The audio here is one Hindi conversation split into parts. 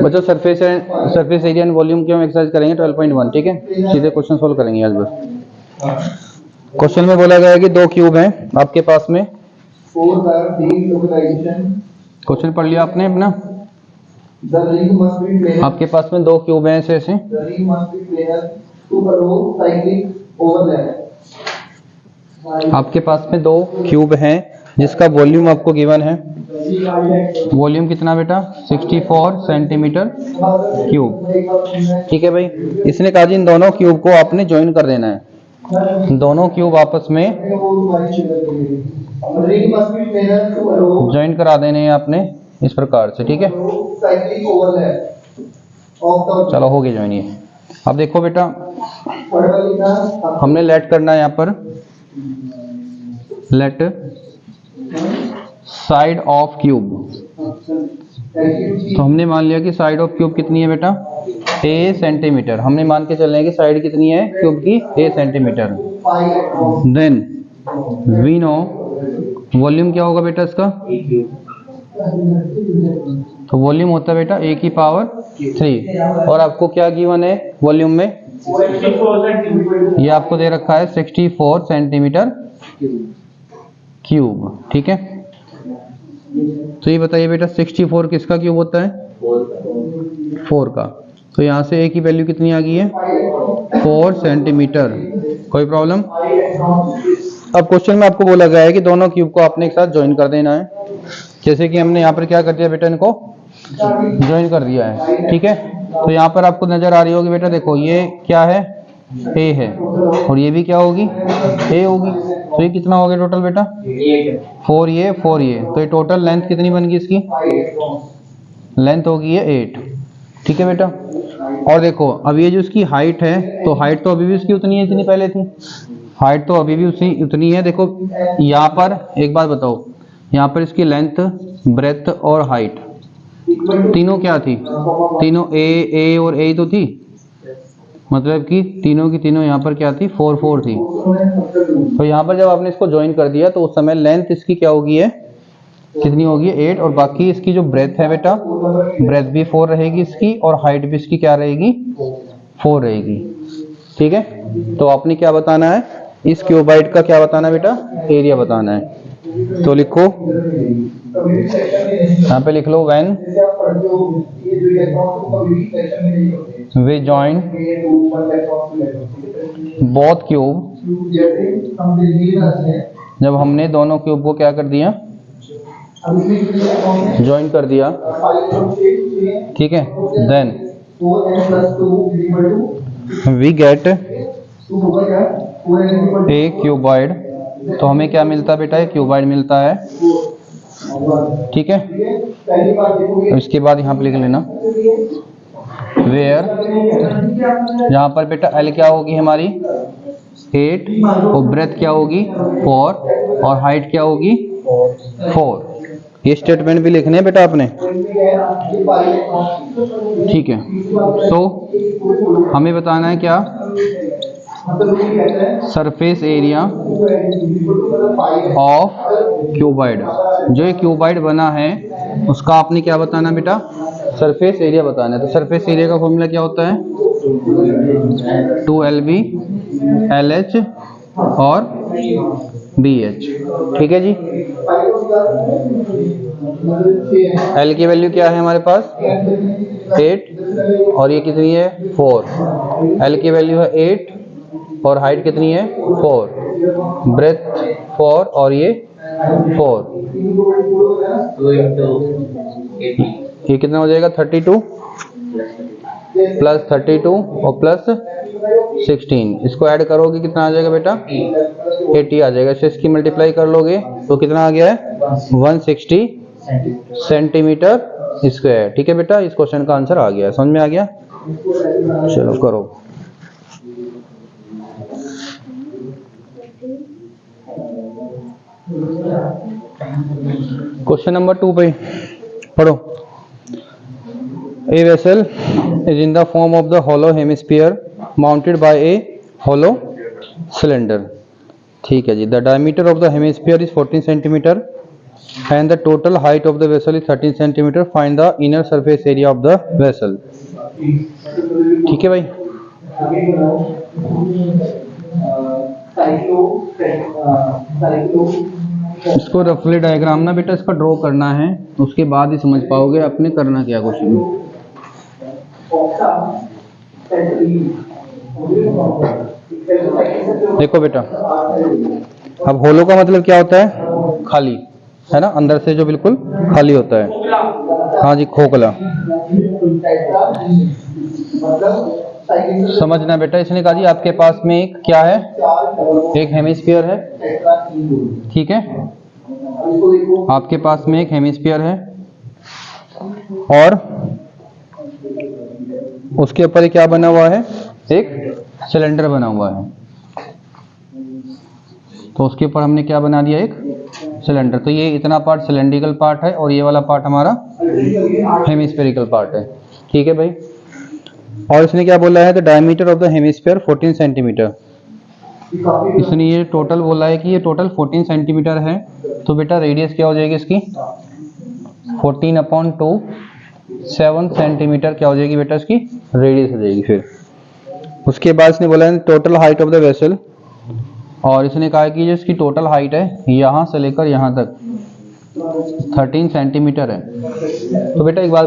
बच्चों सरफेस एरिया एंड वॉल्यूम की हम एक्सरसाइज करेंगे 12.1, ठीक है। सीधे क्वेश्चन सोल्व करेंगे आज बस। क्वेश्चन में बोला गया है कि दो क्यूब हैं आपके पास में। क्वेश्चन पढ़ लिया आपने अपना? आपके पास में दो क्यूब हैं ऐसे। आपके पास में दो क्यूब हैं जिसका वॉल्यूम आपको गिवन है। वॉल्यूम कितना बेटा? 64 सेंटीमीटर क्यूब, ठीक है भाई। इसने कहा जी इन दोनों क्यूब को आपने ज्वाइन कर देना है। दोनों क्यूब आपस में ज्वाइन करा देने हैं आपने इस प्रकार से, ठीक है। चलो हो गया ज्वाइन ये। अब देखो बेटा हमने लेट करना है यहाँ पर, लेट साइड ऑफ क्यूब। तो हमने मान लिया कि साइड ऑफ क्यूब कितनी है बेटा? a centimetre. हमने मान के चल रहे हैं कि साइड कितनी है क्यूब की? a centimetre. Then we know volume क्या होगा बेटा इसका? तो वॉल्यूम होता है बेटा a की पावर 3। और आपको क्या गिवन है वॉल्यूम में? ये आपको दे रखा है 64 सेंटीमीटर क्यूब, ठीक है। तो ये बताइए बेटा 64 किसका क्यूब होता है? 4 का। तो यहाँ से a की वैल्यू कितनी आ गई है? 4 सेंटीमीटर। कोई प्रॉब्लम? अब क्वेश्चन में आपको बोला गया है कि दोनों क्यूब को आपने एक साथ ज्वाइन कर देना है। जैसे कि हमने यहाँ पर क्या कर दिया बेटा, इनको ज्वाइन कर दिया है, ठीक है। तो यहाँ पर आपको नजर आ रही होगी बेटा, देखो ये क्या है? a है और ये भी क्या होगी? a होगी। तो ये कितना हो गया टोटल बेटा? 4a 4a। तो ये टोटल लेंथ कितनी बन गई इसकी? लेंथ होगी है 8, ठीक है बेटा। और देखो अब ये जो इसकी हाइट है, तो हाइट तो अभी भी इसकी उतनी है जितनी पहले थी। हाइट तो अभी भी उतनी है। देखो यहाँ पर एक बात बताओ, यहाँ पर इसकी लेंथ, ब्रेथ और हाइट तीनों क्या थी? तीनों a और a तो थी, मतलब कि तीनों की तीनों यहाँ पर क्या थी? 4 4 थी। तो यहाँ पर जब आपने इसको ज्वाइन कर दिया तो उस समय लेंथ इसकी क्या होगी है? कितनी होगी? 8। और बाकी इसकी जो ब्रेथ है बेटा, ब्रेथ भी 4 रहेगी इसकी, और हाइट भी इसकी क्या रहेगी? 4 रहेगी, ठीक है। तो आपने क्या बताना है? इस क्यूबाइड का क्या बताना है बेटा? एरिया बताना है। तो लिखो यहाँ पे लिख लो, when we join both cube, जब हमने दोनों क्यूब को क्या कर दिया? ज्वाइन कर दिया, ठीक है। Then we get a cuboid. तो हमें क्या मिलता है बेटा? एक क्यूबाइड मिलता है, ठीक है। तो इसके बाद यहाँ पे लिख लेना वेयर, यहाँ पर बेटा एल क्या होगी हमारी? 8, और ब्रेथ क्या होगी? 4, और हाइट क्या होगी? 4। ये स्टेटमेंट भी लिखने हैं बेटा आपने, ठीक है। तो हमें बताना है क्या? Surface area of cuboid. जो ये क्यूबाइड बना है उसका आपने क्या बताना बेटा? सरफेस एरिया बताना है। तो सरफेस एरिया का फॉर्मूला क्या होता है? 2LB LH और BH, ठीक है जी। L की वैल्यू क्या है हमारे पास? 8, और ये कितनी है? 4। L की वैल्यू है 8 और हाइट कितनी है? 4, ब्रेथ 4 और ये 4। ये कितना हो जाएगा? 32 प्लस 32 और प्लस 16। इसको ऐड करोगे कितना आ जाएगा बेटा? 80 आ जाएगा। इससे इसकी मल्टीप्लाई कर लोगे तो कितना आ गया है? 160 सेंटीमीटर स्क्वायर, ठीक है बेटा। इस क्वेश्चन का आंसर आ गया। समझ में आ गया? चलो करो। क्वेश्चन नंबर 2 पे पढ़ो। A vessel is in the form of the hollow hemisphere mounted by a hollow cylinder, ठीक है जी। The diameter of the hemisphere is 14 centimeter and the total height of the vessel is 13 centimeter. Find the inner surface area of the vessel. ठीक है भाई। इसको रफली डायग्राम ना बेटा इसका ड्रॉ करना है, उसके बाद ही समझ पाओगे आपने करना क्या कुछ नहीं। देखो बेटा, अब होलो का मतलब क्या होता है? खाली, है ना, अंदर से जो बिल्कुल खाली होता है। हाँ जी, खोखला। समझना बेटा, इसने कहा जी आपके पास में एक क्या है, एक हेमिस्फीयर है, ठीक है, आपके पास में एक हेमिस्फीयर है और उसके ऊपर क्या बना हुआ है, एक सिलेंडर बना हुआ है। तो उसके ऊपर हमने क्या बना दिया, एक सिलेंडर। तो ये इतना पार्ट सिलेंड्रिकल पार्ट है और ये वाला पार्ट हमारा हेमिस्फेरिकल पार्ट है, ठीक है भाई। और इसने क्या बोला है, the diameter of the hemisphere 14 centimetre. इसने ये टोटल बोला है कि ये टोटल 14 सेंटीमीटर है। तो बेटा रेडियस क्या हो जाएगी इसकी, 14/2, 7 सेंटीमीटर क्या हो जाएगी बेटा इसकी रेडियस हो जाएगी। फिर उसके बाद इसने बोला है total height of the vessel, और इसने कहा कि जो इसकी टोटल हाइट है यहाँ से लेकर यहाँ तक 13 सेंटीमीटर है। तो बेटा एक बात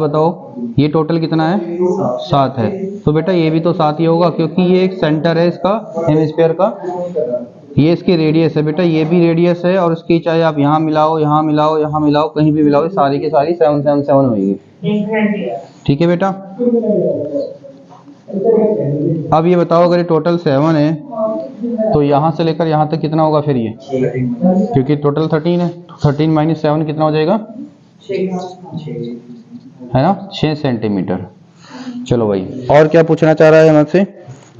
बताओ, ये टोटल कितना है, 7 है। तो बेटा ये भी तो 7 ही होगा, क्योंकि ये एक सेंटर है इसका हेमिस्फीयर का, ये इसकी रेडियस है बेटा, ये भी रेडियस है, और इसकी चाहे आप यहाँ मिलाओ, यहाँ मिलाओ, यहाँ मिलाओ, कहीं भी मिलाओ, सारी की सारी 7 7 7 होगी, ठीक है बेटा। अब ये बताओ, अगर ये टोटल 7 है तो यहाँ से लेकर यहाँ तक कितना होगा फिर ये, क्योंकि टोटल 13 है, 13 - 7 कितना हो जाएगा, है ना, 6 सेंटीमीटर। चलो भाई, और क्या पूछना चाह रहा है हमसे,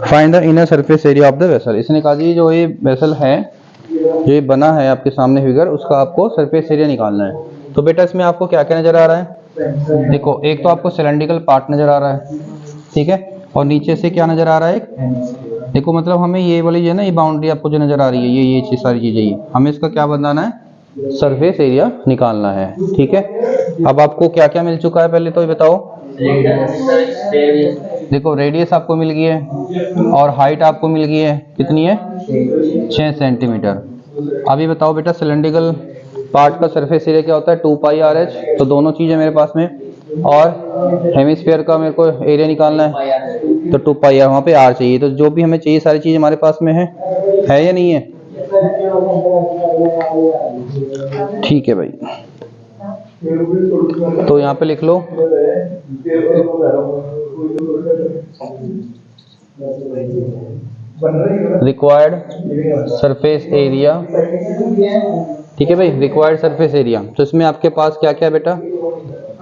find the inner surface area of the vessel. इसने कहा जी जो ये वेसल है, जो ये बना है आपके सामने फिगर, उसका आपको सरफेस एरिया निकालना है। तो बेटा इसमें आपको क्या क्या नजर आ रहा है, देखो एक तो आपको सिलेंड्रिकल पार्ट नजर आ रहा है, ठीक है, और नीचे से क्या नजर आ रहा है, देखो मतलब हमें ये वाली जो है ना, ये बाउंड्री आपको जो नजर आ रही है, ये चीज सारी चीजें, ये हमें इसका क्या बनाना है, सरफेस एरिया निकालना है, ठीक है। अब आपको क्या क्या मिल चुका है, पहले तो ये बताओ। देखो रेडियस आपको मिल गई है और हाइट आपको मिल गई है, कितनी है, 6 सेंटीमीटर। अभी बताओ बेटा, सिलेंड्रिकल पार्ट का सरफेस एरिया क्या होता है, 2πRH। तो दोनों चीजें मेरे पास में, और हेमिस्फीयर का मेरे को एरिया निकालना है, तो 2πR, वहाँ पे R चाहिए। तो जो भी हमें चाहिए सारी चीज हमारे पास में है या नहीं है, ठीक है भाई। तो यहाँ पे लिख लो, रिक्वायर्ड सरफेस एरिया, ठीक है भाई, रिक्वायर्ड सरफेस एरिया। तो इसमें आपके पास क्या क्या बेटा,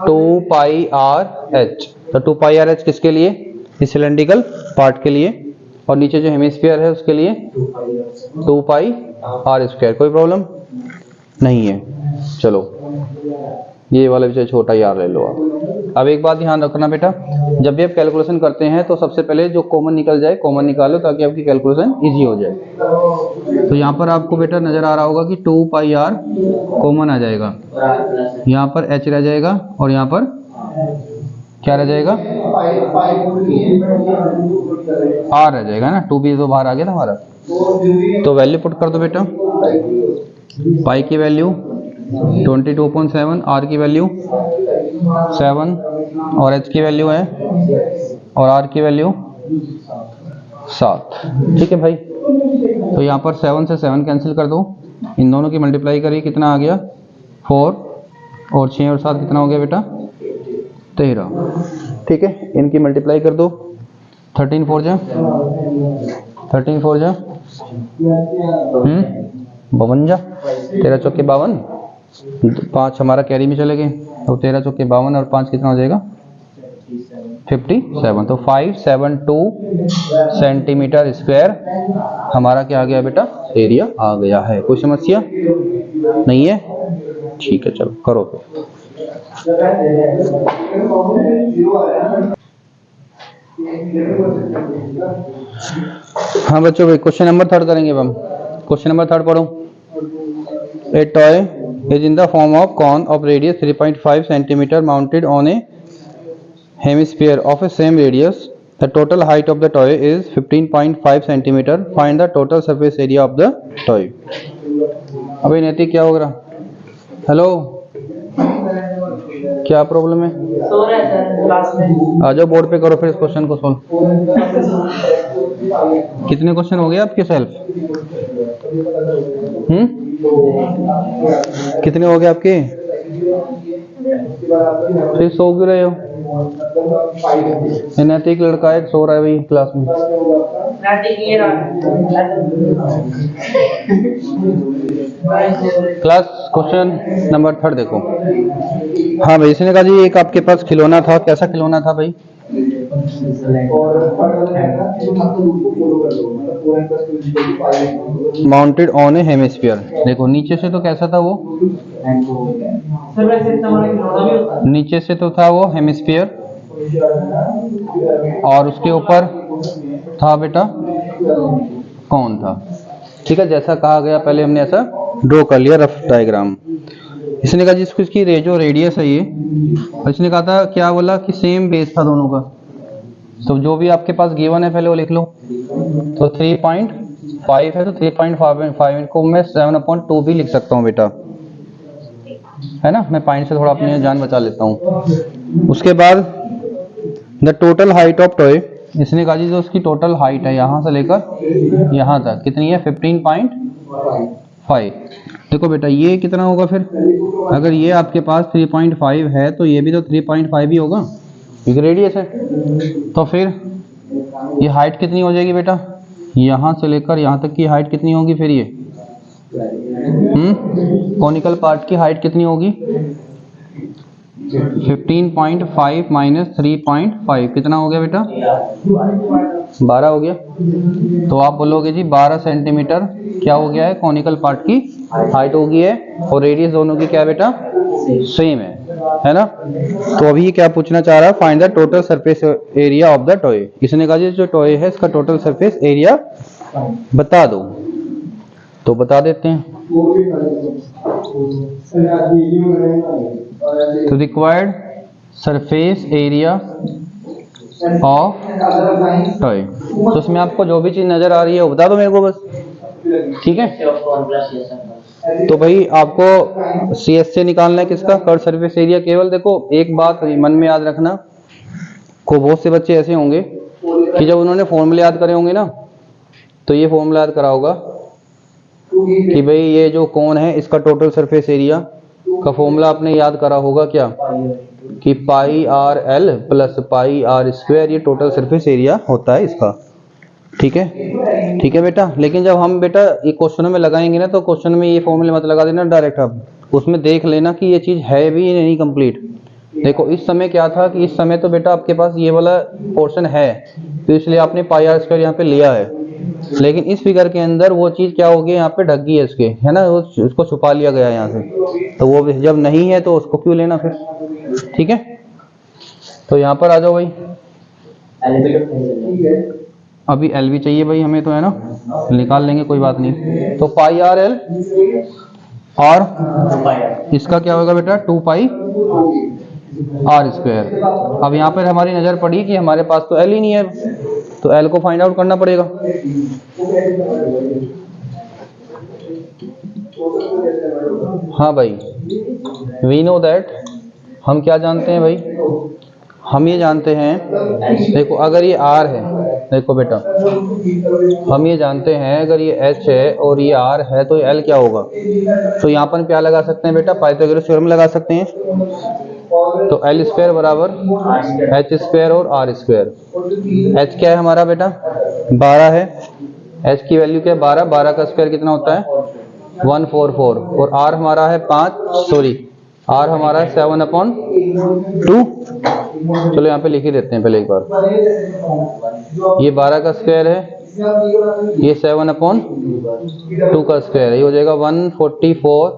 2πRH। तो 2πRH किसके लिए, इस सिलेंड्रिकल पार्ट के लिए, और नीचे जो हेमिस्फीयर है उसके लिए 2πR²। कोई प्रॉब्लम नहीं है। चलो ये वाला विषय छोटा यार ले लो आप। अब एक बात ध्यान रखना बेटा, जब भी आप कैलकुलेशन करते हैं तो सबसे पहले जो कॉमन निकल जाए, कॉमन निकालो, ताकि आपकी कैलकुलेशन इजी हो जाए। तो यहाँ पर आपको बेटा नजर आ रहा होगा कि 2πR कॉमन आ जाएगा, यहाँ पर H रह जाएगा, और यहाँ पर क्या रह जाएगा, R रह जाएगा ना, 2p तो बाहर आ गया था हमारा। तो वैल्यू पुट कर दो बेटा, पाई की वैल्यू 22.7, R की वैल्यू 7, और H की वैल्यू है, और R की वैल्यू 7, ठीक है भाई। तो यहाँ पर 7 से 7 कैंसिल कर दो, इन दोनों की मल्टीप्लाई करिए, कितना आ गया 4, और 6 और 7 कितना हो गया बेटा 13, ठीक है। इनकी मल्टीप्लाई कर दो, 13 4 जा 52, 13 चौके 52, 5 हमारा कैरी में चले गए, तो 13 चौके 52 और 5 कितना हो जाएगा 57। तो 572 सेंटीमीटर स्क्वायर हमारा क्या आ गया बेटा, एरिया आ गया है। कोई समस्या नहीं है, ठीक है, चलो करो फिर। हाँ बच्चों भाई, क्वेश्चन नंबर 3 करेंगे अब हम। क्वेश्चन नंबर 3 पढ़ो। A toy is in the form of cone of radius 3.5 centimeter mounted on a hemisphere of a same radius. The total height of the toy is 15.5 centimeter. Find the total surface area of the toy. अबे नैतिक क्या हो रहा? हेलो, क्या प्रॉब्लम है? सो रहा है सर क्लास में। आ जाओ बोर्ड पे करो फिर इस क्वेश्चन को सोल्व। कितने क्वेश्चन हो गए आपके सेल्फ? कितने हो गए आपके? फिर सो क्यों रहे हो? नैतिक लड़का है सो रहा है भाई क्लास में। क्लास क्वेश्चन नंबर 3 देखो। हाँ भाई, इसने कहा जी एक आपके पास खिलौना था। कैसा खिलौना था भाई? Mounted on A hemisphere. देखो नीचे से तो कैसा था वो? नीचे से तो था वो हेमिस्फीयर, और उसके ऊपर था बेटा कौन था। ठीक है, जैसा कहा गया पहले हमने ऐसा ड्रॉ कर लिया रफ डायग्राम। इसने कहा जिसको इसकी जो रेडियस है ये, इसने कहा था क्या बोला कि सेम बेस था दोनों का। तो जो भी आपके पास गिवन है पहले वो लिख लो। तो 3.5 है तो 3.5 को मैं 7/2 भी लिख सकता हूँ बेटा, है ना। मैं पॉइंट से थोड़ा अपनी जान बचा लेता हूँ। उसके बाद the total height of toy, इसने कहा जी जो उसकी टोटल हाइट है यहाँ से लेकर यहाँ तक कितनी है? 15.5। देखो बेटा ये कितना होगा फिर? अगर ये आपके पास 3.5 है तो ये भी तो 3.5 ही होगा, क्योंकि रेडियस है। तो फिर ये हाइट कितनी हो जाएगी बेटा? यहाँ से लेकर यहाँ तक की हाइट कितनी होगी फिर? ये कॉनिकल पार्ट की हाइट कितनी होगी? 15.5 माइनस 3.5 कितना हो गया बेटा? 12 हो गया। तो आप बोलोगे जी 12 सेंटीमीटर क्या हो गया है? कॉनिकल पार्ट की हाइट हो गई है, और रेडियस दोनों की क्या है बेटा? सेम है ना। तो अभी क्या पूछना चाह रहा है? Find the total surface area of the toy. इसने कहा जी जो टॉय है इसका टोटल सरफेस एरिया बता दो। तो बता देते हैं। तो required surface area of toy, तो उसमें आपको जो भी चीज नजर आ रही है वो बता दो मेरे को बस, ठीक है। तो भाई आपको CS से निकालना है किसका? Curve surface area. केवल देखो एक बात मन में याद रखना, को बहुत से बच्चे ऐसे होंगे कि जब उन्होंने फॉर्मूले याद करे होंगे ना, तो ये फॉर्मूला याद करा होगा कि भाई ये जो कोन है इसका टोटल सरफेस एरिया का फॉर्मूला आपने याद करा होगा क्या, कि pi r l plus pi r square, ये टोटल सरफेस एरिया होता है इसका। ठीक है, ठीक है बेटा। लेकिन जब हम बेटा ये क्वेश्चनों में लगाएंगे ना, तो क्वेश्चन में ये फॉर्मूले मत लगा देना डायरेक्ट, आप उसमें देख लेना कि ये चीज है भी नहीं कंप्लीट। देखो इस समय क्या था कि इस समय तो बेटा आपके पास ये वाला पोर्शन है, तो इसलिए आपने पाई आर स्क्वायर यहाँ पे लिया है। लेकिन इस फिगर के अंदर वो चीज क्या होगी? यहाँ पे ढक गई है इसके, है ना, उसको छुपा लिया गया है यहाँ से। तो वो जब नहीं है तो उसको क्यों लेना फिर? ठीक है, तो यहाँ पर आ जाओ भाई। अभी एल भी चाहिए भाई हमें, तो है ना, निकाल लेंगे कोई बात नहीं। तो पाई आर एल, और इसका क्या होगा बेटा? 2 पाई आर स्क्वायर। अब यहाँ पर हमारी नजर पड़ी कि हमारे पास तो एल ही नहीं है, तो एल को फाइंड आउट करना पड़ेगा। हाँ भाई, वी नो दैट, हम क्या जानते हैं भाई? हम ये जानते हैं, देखो अगर ये R है, देखो बेटा हम ये जानते हैं अगर ये H है और ये R है तो ये L क्या होगा? तो यहाँ पर क्या लगा सकते हैं बेटा? पाइथागोरस थ्योरम लगा सकते हैं। तो L स्क्वायर बराबर H स्क्वायर और R स्क्वायर। H क्या है हमारा बेटा? 12 है। H की वैल्यू क्या है? 12। 12 का स्क्वायर कितना होता है? 144। और R हमारा है 5, सॉरी R हमारा है 7/2। चलो यहाँ पे लिख ही देते हैं पहले एक बार। ये 12 का स्क्वायर है, ये 7/2 का स्क्वायर है, ये हो जाएगा 144।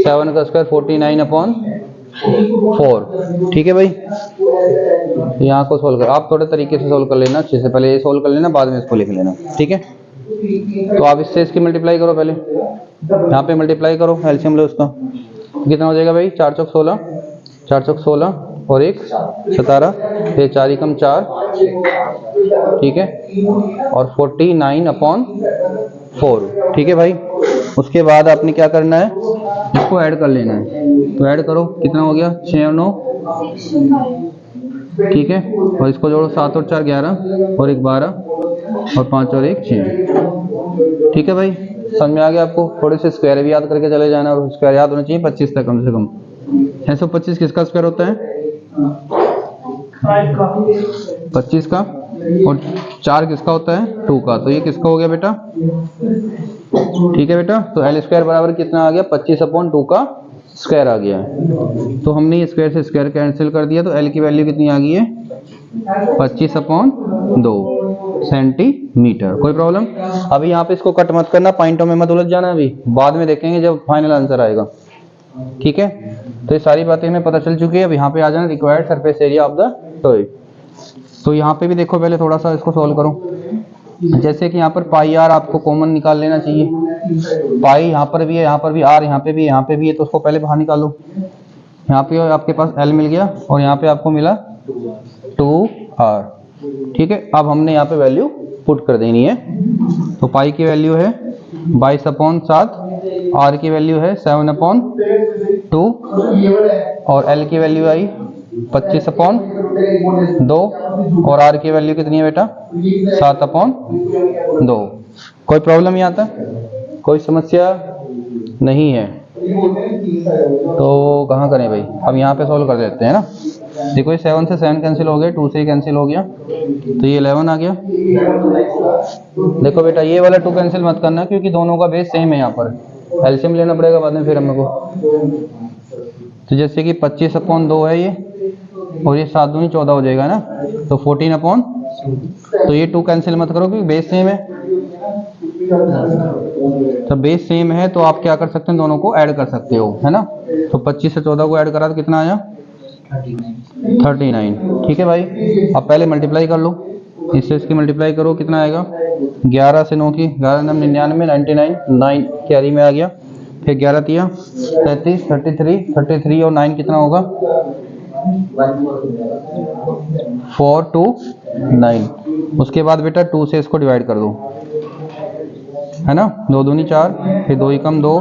7 का स्क्वायर 49/4। ठीक है भाई, यहाँ को सोल्व कर, आप थोड़े तरीके से सोल्व कर लेना अच्छे से, पहले ये सोल्व कर लेना, बाद में इसको लिख लेना। ठीक है, तो आप इससे इसकी मल्टीप्लाई करो पहले। यहाँ पे मल्टीप्लाई करो, एलसीएम लो उसका, कितना हो जाएगा भाई? 4 चौक 16, 4 चौक 16 और 1 17, फिर 4 एकम 4, ठीक है, और 49/4, ठीक है भाई। उसके बाद आपने क्या करना है, इसको ऐड कर लेना है, तो ऐड करो, कितना हो गया? 6 और 9, ठीक है, और इसको जोड़ो, 7 और 4 11, और 1 12, और 5 और 1 6, ठीक है भाई। समझ में आ गया आपको? थोड़े से स्क्वायर भी याद करके चले जाना, और स्क्वायर याद होना चाहिए 25 तक कम से कम। 625 किसका स्क्वायर होता है? 25 का, और 4 किसका होता है? 2 का। तो ये किसका हो गया बेटा? ठीक है बेटा, तो एल स्क्वायर बराबर कितना आ गया? 25/2 का स्क्वायर आ गया है। तो हमने स्क्वायर से स्क्वायर कैंसिल कर दिया, तो एल की वैल्यू कितनी आ गई है? 25/2 सेंटीमीटर। कोई प्रॉब्लम? अभी यहाँ पे इसको कट मत करना, पॉइंटों में मत उलझ जाना, अभी बाद में देखेंगे जब फाइनल आंसर आएगा, ठीक है। तो ये सारी बातें हमें पता चल चुकी है। अब यहाँ पे आ जाना, required surface area of the toy. तो यहाँ पे भी देखो, पहले थोड़ा सा इसको सॉल्व करो। जैसे कि यहाँ पर पाई आर आपको कॉमन निकाल लेना चाहिए, पाई यहाँ पर भी है, यहाँ पर भी आर, यहाँ पे भी है, यहाँ पे भी है, तो उसको पहले बाहर निकालो। यहाँ पे आपके पास एल मिल गया, और यहाँ पे आपको मिला 2r, ठीक है। अब हमने यहाँ पे वैल्यू पुट कर देनी है। तो पाई की वैल्यू है 22/7, आर की वैल्यू है 7/2, और एल की वैल्यू आई 25/2, और आर की वैल्यू कितनी है बेटा? 7/2। कोई प्रॉब्लम यहाँ तक? कोई समस्या नहीं है? तो कहाँ करें भाई? अब यहाँ पे सॉल्व कर देते हैं ना। देखो, ये 7 से 7 कैंसिल हो गया, 2 से कैंसिल हो गया, तो ये 11 आ गया। देखो बेटा, ये वाला 2 कैंसिल मत करना, क्योंकि दोनों का बेस सेम है। यहाँ पर एलसीएम लेना पड़ेगा बाद में फिर हमको। तो जैसे कि 25/2 है ये, और ये 7 दूनी 14 हो जाएगा ना, तो 14/, तो ये 2 कैंसिल मत करो क्योंकि बेस सेम है। तो बेस सेम है, तो आप क्या कर सकते हैं? दोनों को ऐड कर सकते हो, है ना। तो 25 से 14 को ऐड करा तो कितना आया? 39, ठीक है भाई। अब पहले मल्टीप्लाई कर लो, इससे इसकी मल्टीप्लाई करो, कितना आएगा? 11 से 9 की, 11 9 99, 99 9 कैरी में आ गया, फिर 11 तिया 33, 33 और 9 कितना होगा? 4 2 9। उसके बाद बेटा 2 से इसको डिवाइड कर दो, है ना, 2 दूनी 4, फिर 2 एकम 2,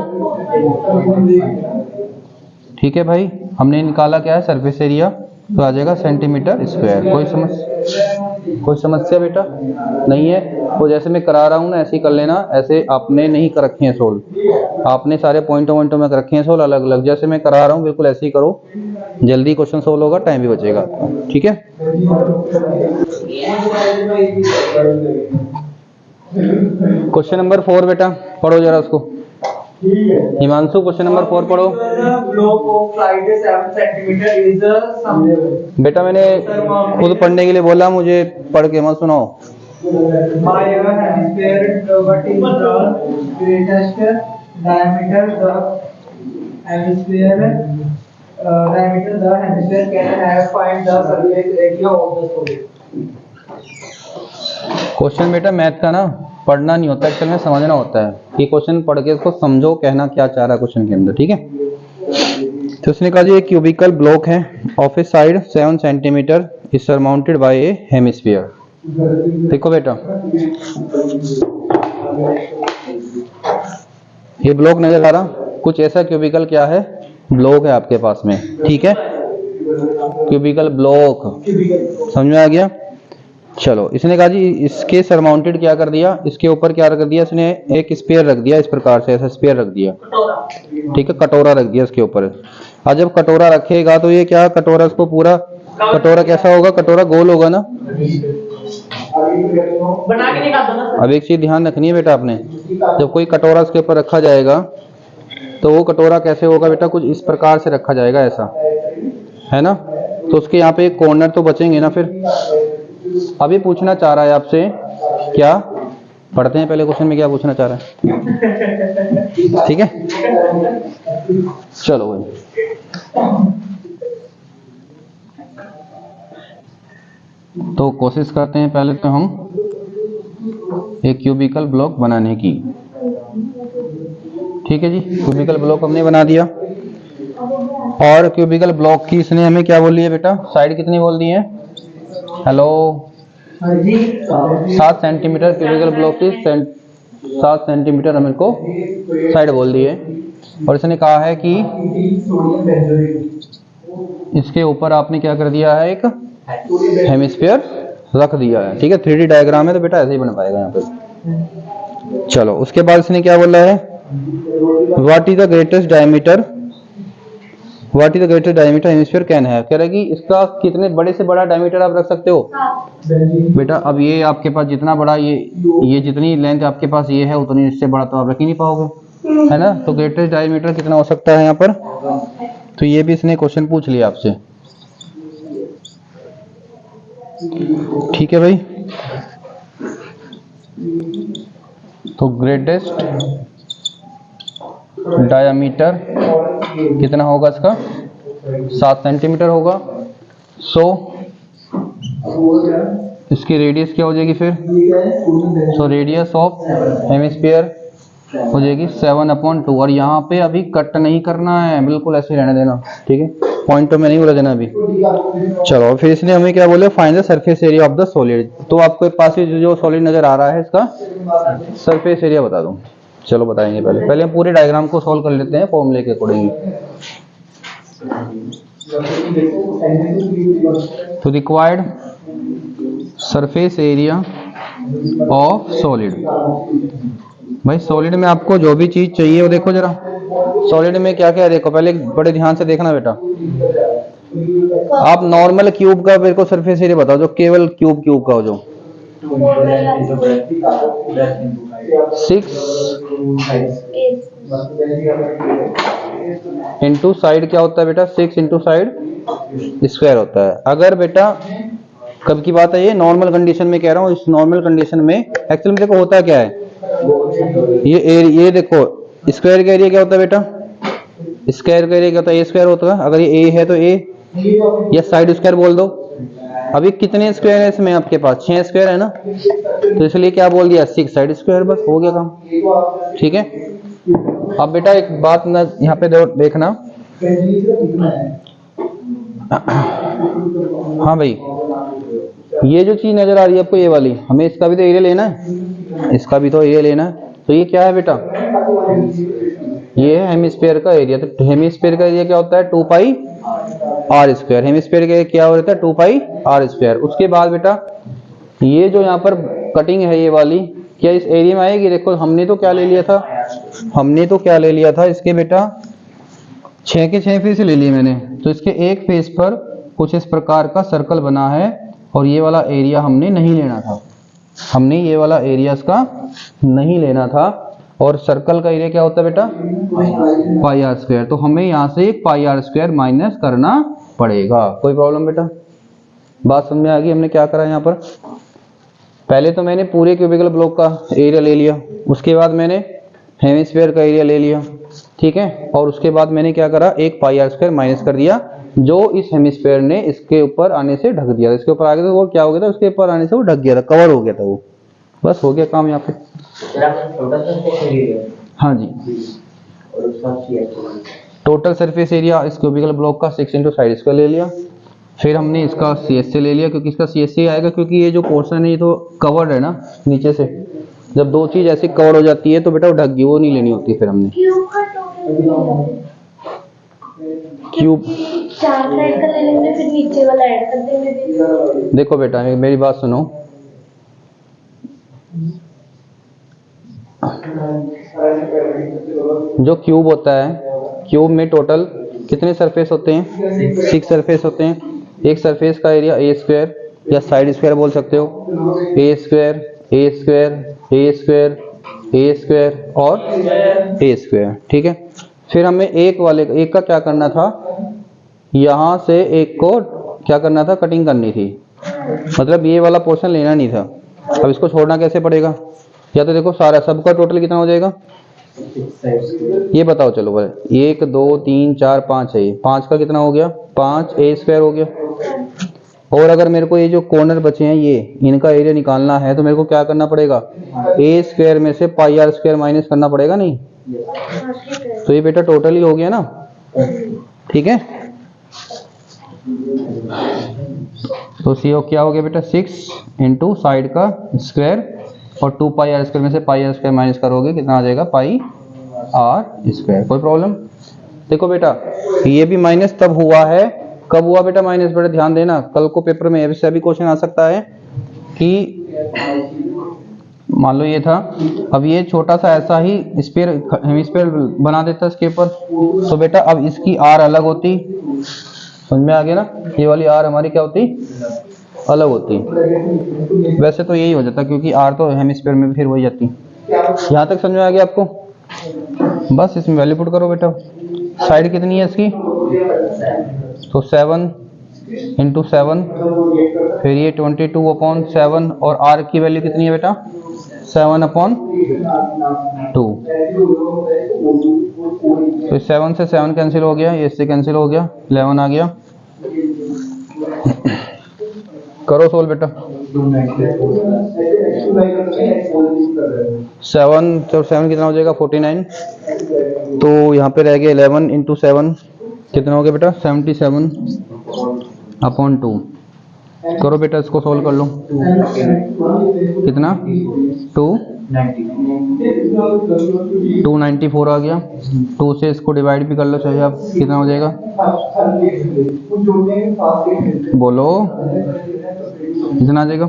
ठीक है भाई। हमने निकाला क्या है? सरफेस एरिया, तो आ जाएगा सेंटीमीटर स्क्वायर। कोई समस्या बेटा नहीं है? वो जैसे मैं करा रहा हूँ ना, ऐसे ही कर लेना। ऐसे आपने नहीं कर रखे हैं सोल्व, आपने सारे पॉइंटों में कर रखे हैं सोल्व अलग अलग। जैसे मैं करा रहा हूँ बिल्कुल ऐसे ही करो, जल्दी क्वेश्चन सोल्व होगा, टाइम भी बचेगा, ठीक है। क्वेश्चन नंबर 4 बेटा पढ़ो जरा उसको। हिमांशु, क्वेश्चन नंबर 4 पढ़ो। बेटा मैंने खुद पढ़ने के लिए बोला, मुझे पढ़ के मत सुनाओ। क्वेश्चन बेटा मैथ का ना पढ़ना नहीं होता, एक्चुअल में समझना होता है। कि क्वेश्चन पढ़ के इसको समझो, कहना क्या चाह रहा है क्वेश्चन के अंदर, ठीक है। तो उसने कहा जी एक क्यूबिकल ब्लॉक है of A side 7 centimetre is surmounted bye A hemisphere. देखो बेटा, ये ब्लॉक नजर आ रहा, कुछ ऐसा क्यूबिकल क्या है? ब्लॉक है आपके पास में, ठीक है। क्यूबिकल ब्लॉक समझ में आ गया? चलो, इसने कहा जी इसके सरमाउंटेड क्या कर दिया, इसके ऊपर क्या कर दिया इसने? एक स्फीयर रख दिया, इस प्रकार से ऐसा स्फीयर रख दिया, ठीक है, कटोरा रख दिया इसके ऊपर। और जब कटोरा रखेगा तो ये क्या, कटोरा इसको पूरा, कटोरा कैसा होगा? कटोरा गोल होगा ना। बना के निकाल दो ना। अब एक चीज ध्यान रखनी है बेटा आपने, जब कोई कटोरा इसके ऊपर रखा जाएगा तो वो कटोरा कैसे होगा बेटा? कुछ इस प्रकार से रखा जाएगा, ऐसा, है ना। तो उसके यहाँ पे एक कॉर्नर तो बचेंगे ना। फिर अभी पूछना चाह रहा है आपसे क्या, पढ़ते हैं पहले क्वेश्चन में क्या पूछना चाह रहा है, ठीक है। चलो भाई, तो कोशिश करते हैं पहले तो हम एक क्यूबिकल ब्लॉक बनाने की, ठीक है जी, क्यूबिकल ब्लॉक हमने बना दिया। और क्यूबिकल ब्लॉक की इसने हमें क्या बोल दिया बेटा, साइड कितनी बोल दी है? हेलो, 7 सेंटीमीटर क्यूबिकल ब्लॉक की 7 सेंटीमीटर हमें को साइड बोल दी है। और इसने कहा है कि इसके ऊपर आपने क्या कर दिया है, एक हेमिस्फीयर रख दिया है। ठीक है, 3D डायग्राम है तो बेटा ऐसे ही बन पाएगा यहाँ पे। चलो उसके बाद इसने क्या बोला है, what is the greatest diameter, what is the greatest diameter hemisphere can है। कह रहा है कि इसका कितने बड़े से बड़ा डायमीटर आप रख सकते हो बेटा। अब ये आपके पास जितना बड़ा ये जितनी लेंथ आपके पास ये है उतनी इससे बड़ा तो आप रख ही नहीं पाओगे, है ना। तो ग्रेटेस्ट डायमीटर कितना हो सकता है यहाँ पर, तो ये भी इसने क्वेश्चन पूछ लिया आपसे। ठीक है भाई, तो ग्रेटेस्ट डायमीटर कितना होगा इसका, 7 सेंटीमीटर होगा। सो इसकी रेडियस क्या हो जाएगी फिर, सो रेडियस ऑफ हेमिस्फीयर हो जाएगी 7/2। और यहाँ पे अभी कट नहीं करना है, बिल्कुल ऐसे रहने देना। ठीक है, पॉइंट तो मैं नहीं बोला देना अभी। चलो फिर इसने हमें क्या बोले, find the surface area of the solid. तो आपके पास जो सॉलिड नजर आ रहा है इसका सरफेस एरिया बता दूं। चलो बताएंगे, पहले हम पूरे डायग्राम को सॉल्व कर लेते हैं फॉर्मूले के अकॉर्डिंग। तो required surface area of solid. भाई सॉलिड में आपको जो भी चीज चाहिए वो देखो जरा, सॉलिड में क्या क्या है देखो, पहले बड़े ध्यान से देखना बेटा। आप नॉर्मल क्यूब का मेरे को सरफेस एरिया बताओ, जो केवल क्यूब का हो, जो 6 इंटू साइड क्या होता है बेटा, 6 इंटू साइड स्क्वायर होता है। अगर बेटा कब की बात है ये, नॉर्मल कंडीशन में कह रहा हूँ। इस नॉर्मल कंडीशन में एक्चुअली में देखो होता क्या है, ये देखो स्क्वायर का एरिया क्या होता है बेटा, स्क्वायर का एरिया क्या होता है, ए स्क्वायर होता है। अगर ये ए है तो ए, या साइड स्क्वायर बोल दो। अभी कितने स्क्वायर है इसमें आपके पास, 6 स्क्वायर है ना, तो इसलिए क्या बोल दिया, 6 साइड स्क्वायर, बस हो गया काम। ठीक है, अब बेटा एक बात ना यहाँ पे देखना। हाँ भाई, ये जो चीज नजर आ रही है आपको ये वाली, हमें इसका भी तो एरिया लेना है, इसका भी तो एरिया लेना है। तो ये क्या है बेटा, ये है हेमिस्फीयर का एरिया। तो हेमिस्फीयर का एरिया क्या होता है, 2 पाई आर स्क्वायर। हेमिस्फीयर का क्या होता है, 2 पाई आर स्क्वायर। उसके बाद बेटा ये जो यहाँ पर कटिंग है ये वाली, क्या इस एरिया में आएगी। देखो हमने तो क्या ले लिया था, इसके बेटा 6 के 6 फेस ले लिए मैंने। तो इसके एक फेस पर कुछ इस प्रकार का सर्कल बना है, और ये वाला एरिया हमने नहीं लेना था, हमने ये वाला एरिया इसका नहीं लेना था। और सर्कल का एरिया क्या होता है बेटा, पाई आर स्क्वायर। तो हमें यहाँ से पाई आर स्क्वायर माइनस करना पड़ेगा। कोई प्रॉब्लम बेटा, बात समझ में आ गई। हमने क्या करा यहाँ पर, पहले तो मैंने पूरे क्यूबिकल ब्लॉक का एरिया ले लिया, उसके बाद मैंने हेमिस्फीयर का एरिया ले लिया। ठीक है, और उसके बाद मैंने क्या करा, एक पाई आर स्क्वायर माइनस कर दिया, जो इस हेमिस्फीयर ने इसके ऊपर आने से ढक दिया। इसके ऊपर आ गया था वो, क्या हो गया था, उसके ऊपर आने से वो ढक गया था, कवर हो गया था वो, बस हो गया काम यहाँ पे। हाँ जी, टोटल सरफेस एरिया इस क्यूबिकल ब्लॉक का 6 इंटू साइड स्क्वायर ले लिया। फिर हमने इसका CSA ले लिया, क्योंकि इसका CSA आएगा, क्योंकि ये जो पोर्शन है ये तो कवर्ड है ना नीचे से। जब दो चीज ऐसी कवर हो जाती है तो बेटा वो ढक गई, वो नहीं लेनी होती। फिर हमने क्यूब 4 साइड का ले लेंगे, फिर नीचे वाला ऐड कर देंगे। देखो बेटा मेरी बात सुनो, जो क्यूब होता है, क्यूब में टोटल कितने सरफेस होते हैं, 6 सरफेस होते हैं। एक सरफेस का एरिया ए स्क्वायर या साइड स्क्वायर बोल सकते हो, ए स्क्वायर ए स्क्वायर ए स्क्वायर ए स्क्वायर और ए स्क्वायर। ठीक है, फिर हमें एक का क्या करना था, यहाँ से एक को क्या करना था, कटिंग करनी थी, मतलब ये वाला पोर्शन लेना नहीं था। अब इसको छोड़ना कैसे पड़ेगा, या तो देखो सारा सबका टोटल कितना हो जाएगा, ये बताओ। चलो भाई 1 2 3 4 5 है, ये 5 का कितना हो गया, 5 ए स्क्वायर हो गया। और अगर मेरे को ये जो कॉर्नर बचे हैं ये इनका एरिया निकालना है तो मेरे को क्या करना पड़ेगा, ए स्क्वायर में से पाई आर स्क्वायर माइनस करना पड़ेगा नहीं। तो ये बेटा टोटल ही हो गया ना, ठीक है। तो सी क्या हो गया बेटा 6 इंटू साइड का स्क्वायर और 2 पाई आर स्क्वायर में से पाई आर स्क्वायर माइनस करोगे कितना आ जाएगा पाई आर स्क्वायर। कोई प्रॉब्लम? देखो बेटा ये भी माइनस तब हुआ है, कब हुआ बेटा माइनस, बेटा ध्यान देना कल को पेपर में ऐसे भी क्वेश्चन आ सकता है कि मान लो ये था, अब ये छोटा सा ऐसा ही स्फीयर हेमिस्फीयर बना देता इसके ऊपर, तो बेटा अब इसकी आर अलग होती, समझ में आ गया ना, ये वाली आर हमारी क्या होती, अलग होती। वैसे तो यही हो जाता क्योंकि आर तो हेमिस्फीयर में भी फिर वही जाती। यहाँ तक समझ में आ गया आपको? बस इसमें वैल्यू पुट करो बेटा। साइड कितनी है इसकी, तो 7 इंटू 7, फिर ये 22/7 और आर की वैल्यू कितनी है बेटा 7/2। तो 7 से 7 कैंसिल हो गया, ये इससे कैंसिल हो गया, 11 आ गया। करो सोल्व बेटा। 7 तो 7 कितना हो जाएगा 49, तो यहाँ पे रह गया 11 इंटू 7 कितना हो गया बेटा 77/2। करो बेटा इसको सोल्व कर लो, कितना 294 आ गया। 2 से इसको डिवाइड भी कर लो चाहे आप, कितना हो जाएगा बोलो, कितना आ जाएगा,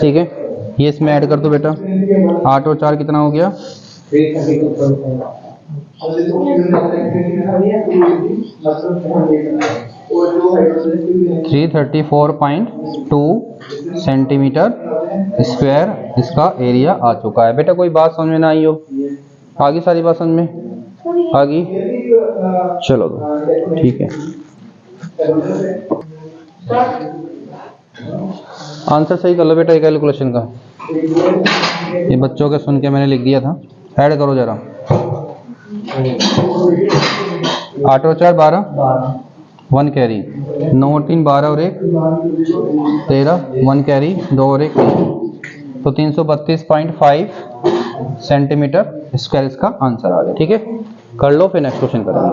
ठीक है। ये इसमें ऐड कर दो बेटा, 8 और 4 कितना हो गया 334.2 सेंटीमीटर स्क्वायर इसका एरिया आ चुका है। बेटा कोई बात समझ में ना आई हो, आगे सारी बात समझ में आ गई, चलो ठीक है। आंसर सही कर लो बेटा ये कैलकुलेशन का, ये बच्चों के सुन के मैंने लिख दिया था। ऐड करो जरा, 8 और 4 12, 1 कैरी, 9 और 3 12 और 1 13, 1 कैरी 2 और 1, तो 332.5 सेंटीमीटर स्क्वायर इसका आंसर आ गया, ठीक है। कर लो फिर नेक्स्ट क्वेश्चन करेंगे।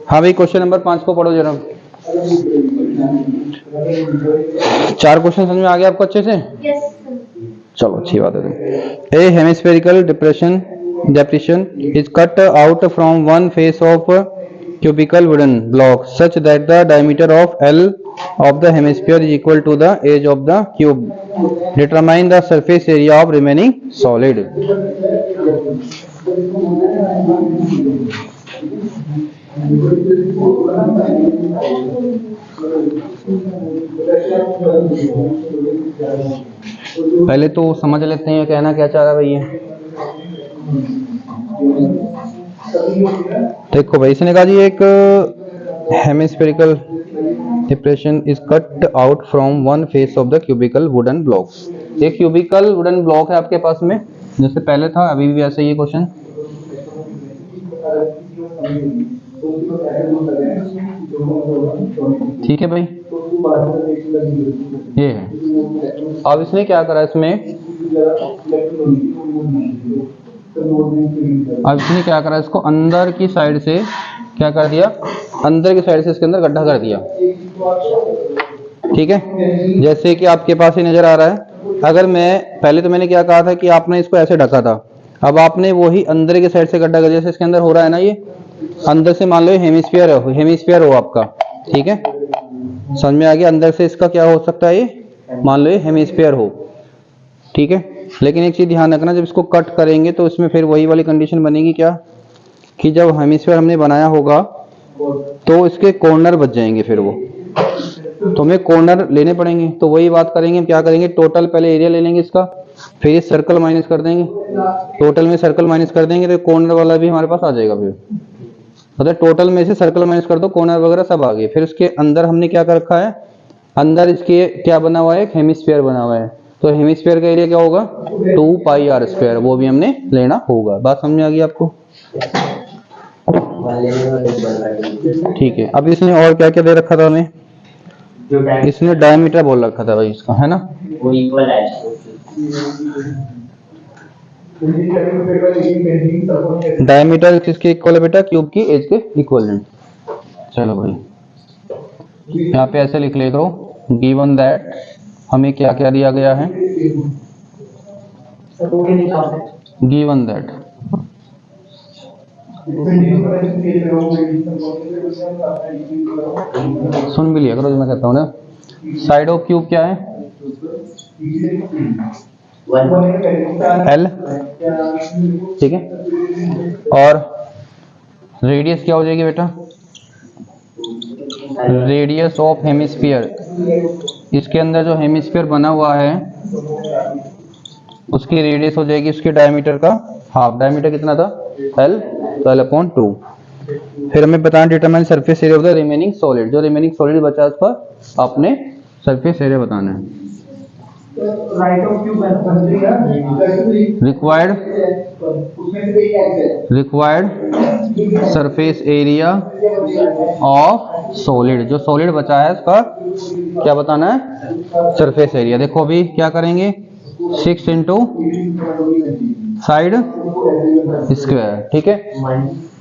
हाँ भाई क्वेश्चन नंबर 5 को पढ़ो जरा। 4 क्वेश्चन समझ में आ गया आपको अच्छे से? चलो अच्छी बात है। ए hemispherical depression is cut out from one face of cubical wooden block such that the diameter of L of the hemisphere is equal to the age of the cube. Determine the surface area of remaining solid. पहले तो समझ लेते हैं कहना क्या चाह रहा है भैया। देखो भाई इसने कहा जी एक hemispherical depression is cut out from one face of the cubical wooden block. एक क्यूबिकल वुडन ब्लॉक है आपके पास में, जैसे पहले था अभी भी वैसे ही क्वेश्चन, ठीक है भाई ये है। अब इसने क्या करा इसमें, अब इसने क्या करा इसको अंदर की साइड से क्या कर दिया, अंदर की साइड से इसके अंदर गड्ढा कर दिया, ठीक है। जैसे कि आपके पास ही नजर आ रहा है, अगर मैं पहले तो मैंने क्या कहा था कि आपने इसको ऐसे ढका था, अब आपने वही अंदर की साइड से गड्ढा कर दिया, जैसे इसके अंदर हो रहा है ना, ये अंदर से मान लो हेमिस्फीयर हो आपका, ठीक है, समझ में आ गया। अंदर से इसका क्या हो सकता है, ये मान लो ये हेमिस्फीयर हो, ठीक है। लेकिन एक चीज ध्यान रखना, जब इसको कट करेंगे तो इसमें फिर वही वाली कंडीशन बनेगी क्या, कि जब हेमिस्फीयर हमने बनाया होगा तो इसके कॉर्नर बच जाएंगे, फिर वो तो हमें कॉर्नर लेने पड़ेंगे। तो वही बात करेंगे, हम क्या करेंगे, टोटल पहले एरिया ले लेंगे इसका, फिर ये सर्कल माइनस कर देंगे, टोटल में सर्कल माइनस कर देंगे तो कॉर्नर वाला भी हमारे पास आ जाएगा। फिर मतलब टोटल में से सर्कल माइनस कर दो, कॉर्नर वगैरह सब आ गए। फिर उसके अंदर हमने क्या कर रखा है, अंदर इसके क्या बना हुआ है, एक हेमिस्फीयर बना हुआ है, तो हेमिस्फीयर का एरिया क्या होगा 2 पाई आर स्क्वायर, वो भी हमने लेना होगा। बात समझ में आ गई आपको? ठीक है, अब इसने और क्या क्या दे रखा था हमें, इसने डायमीटर बोल रखा था भाई इसका, है ना, वो इक्वल है। डायमीटर किसके इक्वल है बेटा, क्यूब की एज के इक्वलेंट। चलो भाई यहाँ पे ऐसे लिख ले करो, गिवन दैट हमें क्या क्या दिया गया है, गिवन दैट सुन भी लिया करो जो मैं कहता हूँ ना, साइड ऑफ क्यूब क्या है, एल, ठीक है, और रेडियस क्या हो जाएगी बेटा, रेडियस ऑफ हेमिस्फीयर, इसके अंदर जो हेमिस्फीयर बना हुआ है उसकी रेडियस हो जाएगी उसके डायमीटर का हाफ, डायमीटर कितना था एल, तो एल अपॉन 2। फिर हमें बताना determine surface area of the remaining solid, जो रिमेनिंग सॉलिड बचा है उसका आपने सरफेस एरिया बताना है। Required surface area of solid, जो सॉलिड बचा है उसका क्या बताना है, सरफेस एरिया। देखो अभी क्या करेंगे, 6 इंटू साइड स्क्वायर, ठीक है,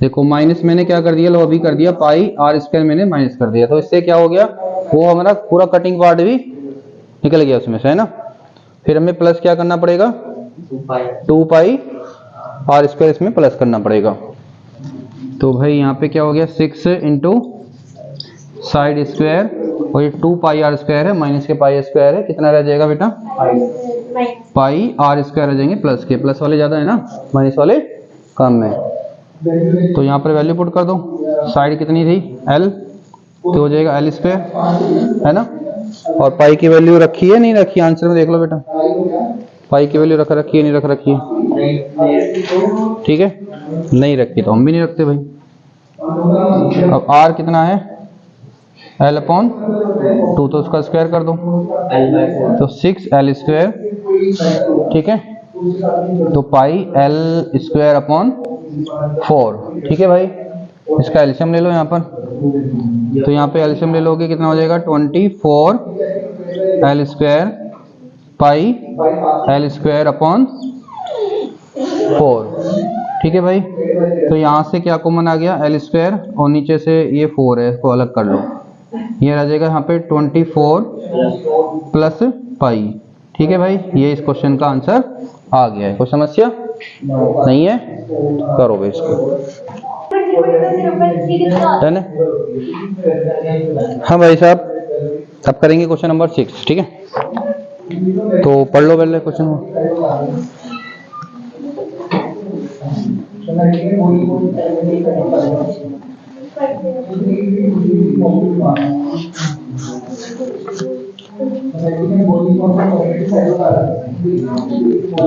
देखो माइनस मैंने क्या कर दिया, लो अभी कर दिया पाई आर स्क्वायर मैंने माइनस कर दिया, तो इससे क्या हो गया, वो हमारा पूरा कटिंग पार्ट भी निकल गया उसमें से, है ना। फिर हमें प्लस क्या करना पड़ेगा, 2 पाई आर स्क्वायर इसमें प्लस करना पड़ेगा। तो भाई यहाँ पे क्या हो गया, 6 इंटू साइड स्क्वायर, और ये 2 पाई आर स्क्वायर है माइनस के पाई स्क्वायर है, कितना रह जाएगा बेटा, पाई आर स्क्वायर रह जाएंगे, प्लस के, प्लस वाले ज्यादा है ना, माइनस वाले कम है। तो यहाँ पर वैल्यू पुट कर दो, साइड कितनी थी एल, तो हो जाएगा एल स्क्वायर, है ना, और पाई की वैल्यू रखी है नहीं रखी, आंसर में देख लो बेटा, पाई की वैल्यू रख रखी है नहीं रख रखी है, ठीक है, नहीं रखी तो हम भी नहीं रखते भाई। अब आर कितना है, एल अपॉन 2, तो उसका स्क्वायर कर दो, तो 6 एल स्क्वायर, ठीक है, तो पाई एल स्क्वायर अपॉन 4, ठीक है भाई। इसका एलसीएम ले लो यहाँ पर, तो यहाँ पे एलसीएम ले लोगे कितना हो जाएगा, 24 L square pi L square upon 4, ठीक है भाई। तो यहाँ से क्या कॉमन आ गया, एल स्क्वायर, और नीचे से ये 4 है, इसको अलग कर लो, ये रह जाएगा यहाँ पे 24 प्लस पाई, ठीक है भाई। ये इस क्वेश्चन का आंसर आ गया है। कोई समस्या नहीं है, करो भाई इसको, है ना। हाँ भाई साहब, अब करेंगे क्वेश्चन नंबर 6, ठीक है, तो पढ़ लो पहले क्वेश्चन।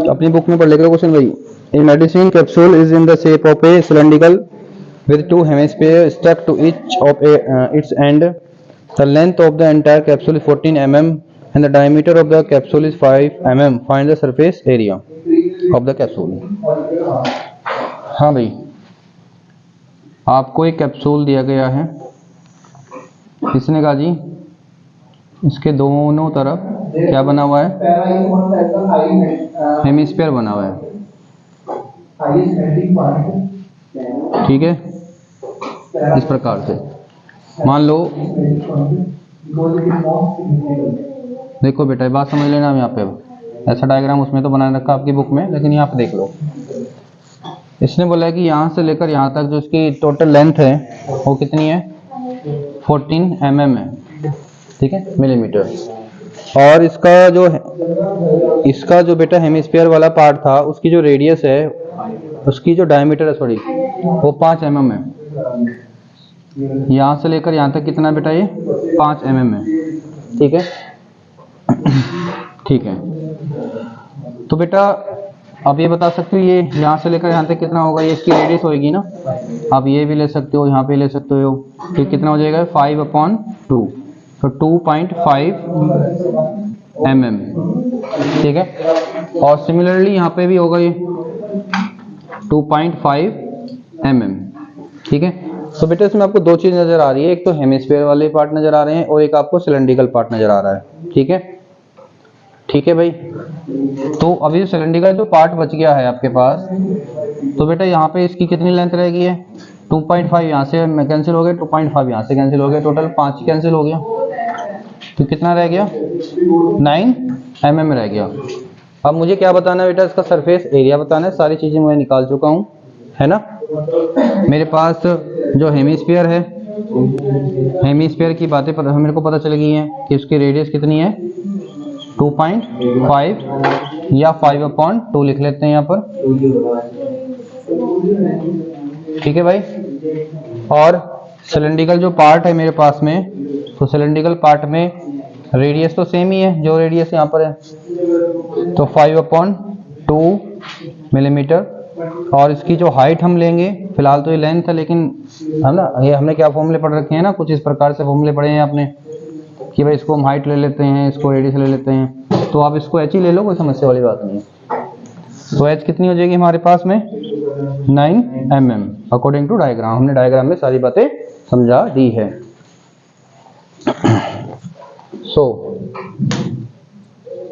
अपनी बुक में पढ़ लेकर क्वेश्चन भाई। A medicine capsule is in the shape of A cylindrical with 2 hemispheres stuck to each of its end. The length of the entire capsule is 14 mm and the diameter of the capsule is 5 mm. Find the surface area of the capsule. हाँ भाई, आपको एक कैप्सूल दिया गया है, किसने कहा जी, इसके दोनों तरफ क्या बना हुआ है, हेमिस्फीयर बना हुआ है, ठीक है, इस प्रकार से मान लो, देखो बेटा बात समझ लेना, यहाँ पे ऐसा डायग्राम उसमें तो बना रखा आपकी बुक में, लेकिन यहाँ पे देख लो, इसने बोला है कि यहाँ से लेकर यहाँ तक जो इसकी टोटल लेंथ है वो कितनी है, 14 mm है, ठीक है, मिलीमीटर, और इसका जो बेटा हेमिस्फीयर वाला पार्ट था उसकी जो रेडियस है, उसकी जो डायमीटर है सॉरी, वो 5 mm है। यहाँ से लेकर यहाँ तक कितना बेटा, ये 5 mm है, ठीक है, ठीक है। तो बेटा आप ये बता सकते हो ये यहाँ से लेकर यहाँ तक कितना होगा, ये इसकी रेडियस होगी ना, आप ये भी ले सकते हो, यहाँ पे ले सकते हो, तो कितना हो जाएगा 5/2, तो 2.5 mm, ठीक है, और सिमिलरली यहाँ पे भी होगा ये 2.5 mm, ठीक है। तो बेटा इसमें आपको दो चीज नजर आ रही है, एक तो हेमिस्फीयर वाले पार्ट नजर आ रहे हैं और एक आपको सिलेंड्रिकल पार्ट नजर आ रहा है। ठीक है, ठीक है भाई। तो अभी सिलेंड्रिकल जो पार्ट बच गया है आपके पास, तो बेटा यहाँ पे इसकी कितनी लेंथ रहेगी है 2.5, यहाँ से कैंसिल हो गया, 2.5 यहाँ से कैंसिल हो गया, टोटल 5 ही कैंसिल हो गया, तो कितना रह गया 9 mm रह गया। अब मुझे क्या बताना है बेटा, इसका सरफेस एरिया बताना है। सारी चीजें मैं निकाल चुका हूँ, है ना। मेरे पास जो हेमिस्फीयर है, हेमिस्फीयर की बातें मेरे को पता चल गई हैं कि उसकी रेडियस कितनी है 2.5 या 5/2 लिख लेते हैं यहाँ पर। ठीक है भाई। और सिलेंड्रिकल जो पार्ट है मेरे पास में, तो सिलेंड्रिकल पार्ट में रेडियस तो सेम ही है जो रेडियस यहाँ पर है, तो 5/2 मिलीमीटर। और इसकी जो हाइट हम लेंगे, फिलहाल तो ये लेंथ है, लेकिन हम ना ये हमने क्या फॉर्मूले पढ़ रखे हैं ना, कुछ इस प्रकार से फॉर्मूले पढ़े हैं आपने कि भाई इसको हम हाइट ले लेते हैं, इसको रेडियस ले लेते हैं, तो आप इसको h ही ले लो, कोई समस्या वाली बात नहीं है। तो h कितनी हो जाएगी हमारे पास में 9 mm अकॉर्डिंग टू डायग्राम। हमने डायग्राम में सारी बातें समझा दी है। सो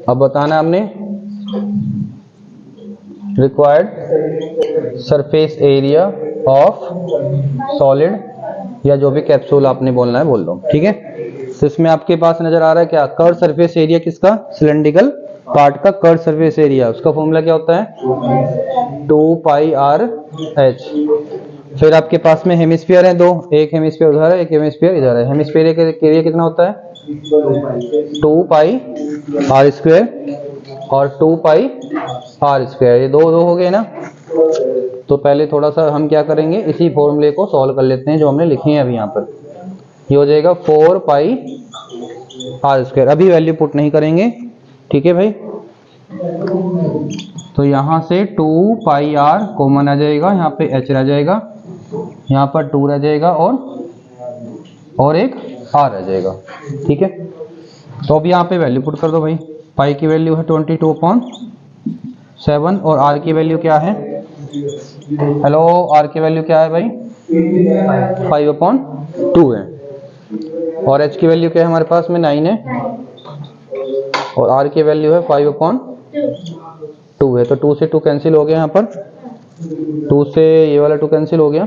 अब बताना हमने required surface area of solid, या जो भी कैप्सूल आपने बोलना है बोल दो। ठीक है, तो इसमें आपके पास नजर आ रहा है क्या, कर्व सरफेस एरिया किसका, सिलेंड्रिकल पार्ट का कर्व सरफेस एरिया, उसका फॉर्मूला क्या होता है 2πr/h। फिर आपके पास में हेमिस्फीयर है दो, एक हेमिस्फीयर उधर है, एक हेमिस्फीयर इधर है। हेमिस्फीयर का एरिया कितना होता है 2πr² और 2πr², ये दो हो गए ना। तो पहले थोड़ा सा हम क्या करेंगे, इसी फॉर्मूले को सॉल्व कर लेते हैं जो हमने लिखे हैं अभी यहाँ पर। ये हो जाएगा 4πr²। अभी वैल्यू पुट नहीं करेंगे, ठीक है भाई। तो यहाँ से 2πr कॉमन आ जाएगा, यहाँ पे h रह जाएगा, यहाँ पर 2 रह जाएगा और एक r रह जाएगा। ठीक है, तो अब यहाँ पे वैल्यू पुट कर दो भाई। पाई की वैल्यू है 22/7 और r की वैल्यू क्या है, हेलो r की वैल्यू क्या है भाई 5/2 है, और h की वैल्यू क्या है हमारे पास में 9 है, और r की वैल्यू है 5/2 है। तो 2 से 2 कैंसिल हो गया, यहाँ पर 2 से ये वाला 2 कैंसिल हो गया,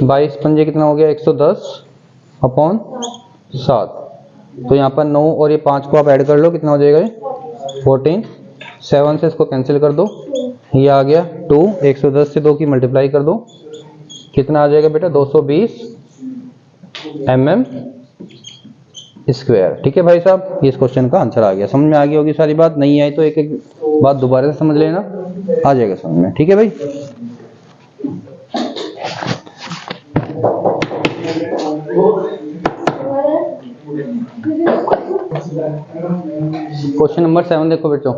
22 पंजे कितना हो गया 110/7। तो यहाँ पर 9 और ये 5 को आप ऐड कर लो, कितना हो जाएगा 14। 7 से इसको कैंसिल कर दो, ये आ गया 2, 110 से 2 की मल्टीप्लाई कर दो, कितना आ जाएगा बेटा 220 mm²। ठीक है भाई साहब, ये इस क्वेश्चन का आंसर आ गया। समझ में आ गई होगी सारी बात, नहीं आई तो एक एक बात दोबारा से समझ लेना, आ जाएगा समझ में। ठीक है भाई। क्वेश्चन नंबर 7 देखो बेटो।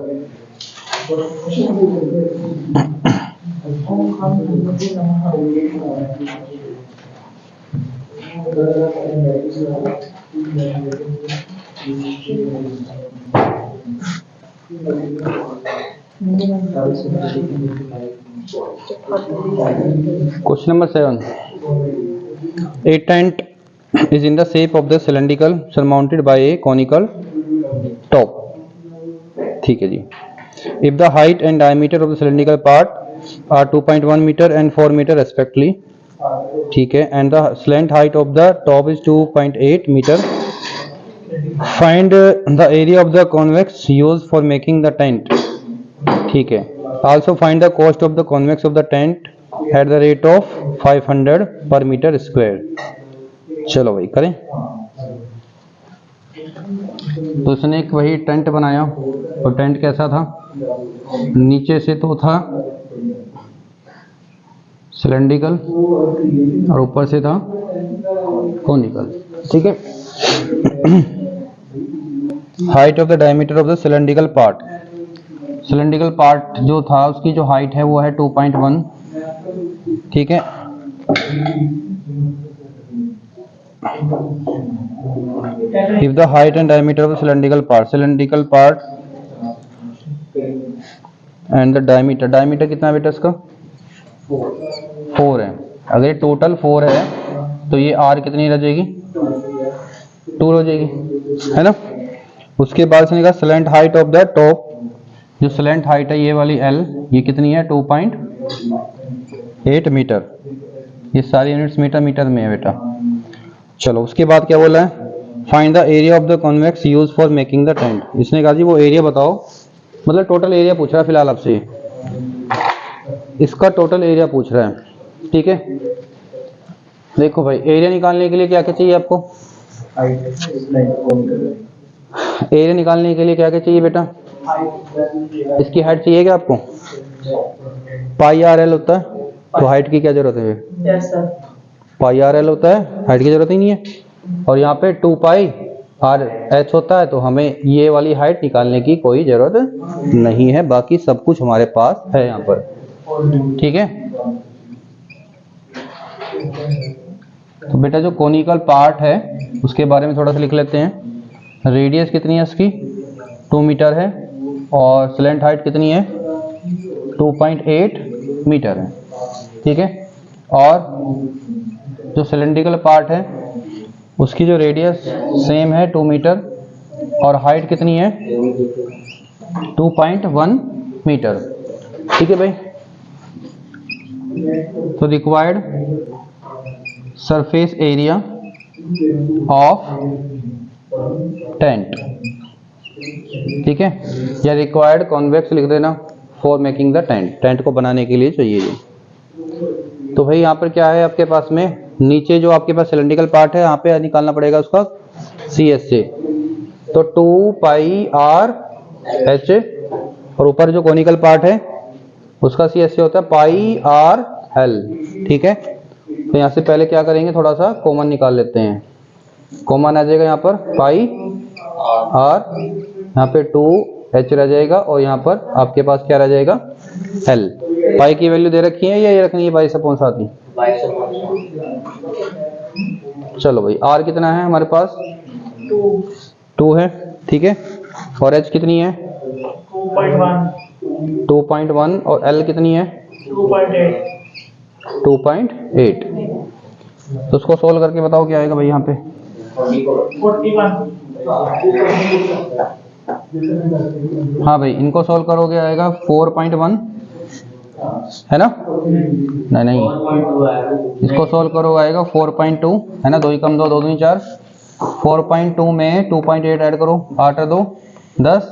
Question number 7. A tent is in the shape of the cylindrical surmounted by a conical top. ठीक है जी। If the height and diameter of the cylindrical part are 2.1 meter and 4 meter respectively, ठीक है, and the slant height of the top is 2.8 meter, find the area of the convex used for making the tent. ठीक है, also find the cost of the convex of the tent at the rate of 500 per meter square. चलो भाई करें। तो उसने एक वही टेंट बनाया, और टेंट कैसा था, नीचे से तो था सिलेंड्रिकल और ऊपर से था कोनिकल। ठीक है, height of the diameter of the cylindrical part, cylindrical part जो था उसकी जो हाइट है वो है 2.1। ठीक है, if the height and diameter of the cylindrical part and the diameter कितना बेटा इसका 4 है, अगर ये टोटल 4 है तो ये r कितनी रह जाएगी, 2 हो जाएगी, है ना। उसके बाद से निकला slant height of the top, जो स्लैंट हाइट है ये वाली l, ये कितनी है 2.8 मीटर। ये सारी यूनिट्स मीटर में है बेटा। चलो उसके बाद क्या बोला है, find the area of the convex use for making the tent. इसने कहा जी वो एरिया बताओ, मतलब टोटल एरिया पूछ रहा है फिलहाल आपसे, इसका टोटल एरिया पूछ रहा है, ठीक है। देखो भाई एरिया निकालने के लिए क्या क्या चाहिए आपको, एरिया निकालने के लिए क्या क्या चाहिए बेटा, इसकी हाइट चाहिए क्या आपको, पाई आर एल होता है, तो हाइट की क्या जरूरत है, यस सर, पाई आर एल होता है, हाइट की जरूरत ही नहीं है। और यहाँ पे 2 पाई आर एच होता है, तो हमें ये वाली हाइट निकालने की कोई जरूरत नहीं है, बाकी सब कुछ हमारे पास है यहाँ पर, ठीक है। तो बेटा जो कोनिकल पार्ट है उसके बारे में थोड़ा सा लिख लेते हैं। रेडियस कितनी है इसकी, 2 मीटर है, और स्लैंट हाइट कितनी है 2.8 मीटर है, ठीक है। और जो सिलेंड्रिकल पार्ट है उसकी जो रेडियस सेम है 2 मीटर, और हाइट कितनी है 2.1 मीटर, ठीक है भाई। तो required surface area of tent, ठीक है, या रिक्वायर्ड कॉन्वेक्स लिख देना for making the tent, tent को बनाने के लिए चाहिए ये। तो भाई यहाँ पर क्या है आपके पास में, नीचे जो आपके पास सिलेंड्रिकल पार्ट है यहाँ पे निकालना पड़ेगा उसका CS से, तो 2 पाई आर एच, और ऊपर जो कोनिकल पार्ट है उसका CS से होता है पाई आर एल, ठीक है। तो यहाँ से पहले क्या करेंगे, थोड़ा सा कॉमन निकाल लेते हैं, कॉमन आ जाएगा यहाँ पर पाई आर, यहाँ पे 2H रह जाएगा, और यहाँ पर आपके पास क्या रह जाएगा L। पाई की वैल्यू दे रखी है या ये रखनी है 22/7? चलो भाई R कितना है हमारे पास 2 है, ठीक है, और H कितनी है 2.1, और L कितनी है 2.8। तो उसको सोल्व करके बताओ क्या आएगा भाई यहाँ पे, 41। हाँ भाई इनको सोल्व करोगे आएगा 4.1, है ना, नहीं इसको सोल्व करोगे आएगा 4.2, है ना, 2 कम 2 2 4, 4.2 में 2.8 ऐड करो, 8 2 10,